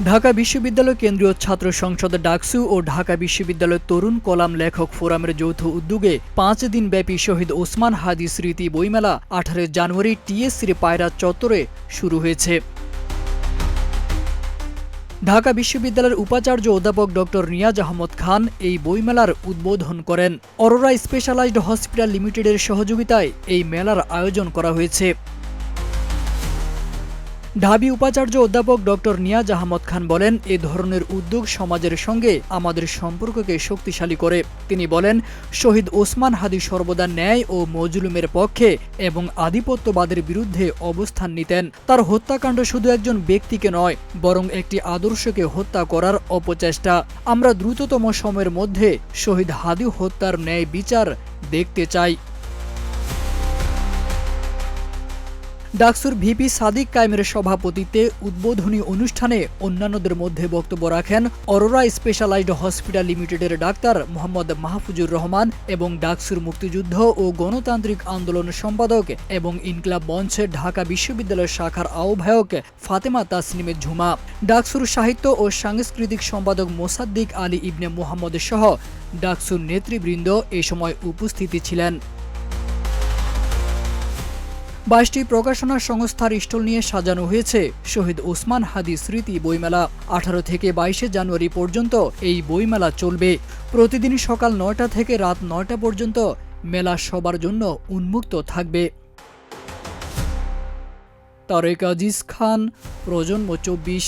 ঢাকা বিশ্ববিদ্যালয় কেন্দ্রীয় ছাত্র সংসদ ডাকসু ও ঢাকা বিশ্ববিদ্যালয় তরুণ কলাম লেখক ফোরামের যৌথ উদ্যোগে 5 দিনব্যাপী শহীদ ওসমান হাদি স্মৃতি বইমেলা 18 জানুয়ারি টিএসসির পায়রা চত্বরে শুরু হয়েছে। ঢাকা বিশ্ববিদ্যালয়ের উপাচার্য অধ্যাপক ডক্টর নিয়াজ আহমদ খান এই বইমেলার উদ্বোধন করেন। অরোরা স্পেশালাইজড হসপিটাল লিমিটেডের সহযোগিতায় এই মেলার আয়োজন করা হয়েছে। ঢাবি উপাচার্য অধ্যাপক ডক্টর নিয়াজ আহমদ খান বলেন, এ ধরনের উদ্যোগ সমাজের সঙ্গে আমাদের সম্পর্ককে শক্তিশালী করে। তিনি বলেন, শহীদ ওসমান হাদি সর্বদা ন্যায় ও মজলুমের পক্ষে এবং আধিপত্যবাদের বিরুদ্ধে অবস্থান নিতেন। তার হত্যাকাণ্ড শুধু একজন ব্যক্তিকে নয়, বরং একটি আদর্শকে হত্যা করার অপচেষ্টা। আমরা দ্রুততম সময়ের মধ্যে শহীদ হাদি হত্যার ন্যায় বিচার দেখতে চাই। ডাকসুর ভিপি সাদিক কায়েমের সভাপতিত্বে উদ্বোধনী অনুষ্ঠানে অন্যান্যদের মধ্যে বক্তব্য রাখেন অরোরা স্পেশালাইজড হসপিটাল লিমিটেডের ডাক্তার মোহাম্মদ মাহফুজুর রহমান এবং ডাকসুর মুক্তিযুদ্ধ ও গণতান্ত্রিক আন্দোলন সম্পাদক এবং ইনকিলাব মঞ্চের ঢাকা বিশ্ববিদ্যালয় শাখার আহ্বায়ক ফাতেমা তাসনিমে ঝুমা। ডাকসুর সাহিত্য ও সাংস্কৃতিক সম্পাদক মোসাদ্দিক আলী ইবনে মুহাম্মদ সহ ডাকসুর নেতৃবৃন্দ এ সময় উপস্থিত ছিলেন। 22টি প্রকাশনা সংস্থার স্টল নিয়ে সাজানো হয়েছে শহীদ ওসমান হাদি স্মৃতি বইমেলা। 18 থেকে 22 জানুয়ারি পর্যন্ত এই বইমেলা চলবে। প্রতিদিন সকাল 9টা থেকে রাত 9টা পর্যন্ত মেলা সবার জন্য উন্মুক্ত থাকবে। তারেক আজিজ খান, প্রজন্ম 24।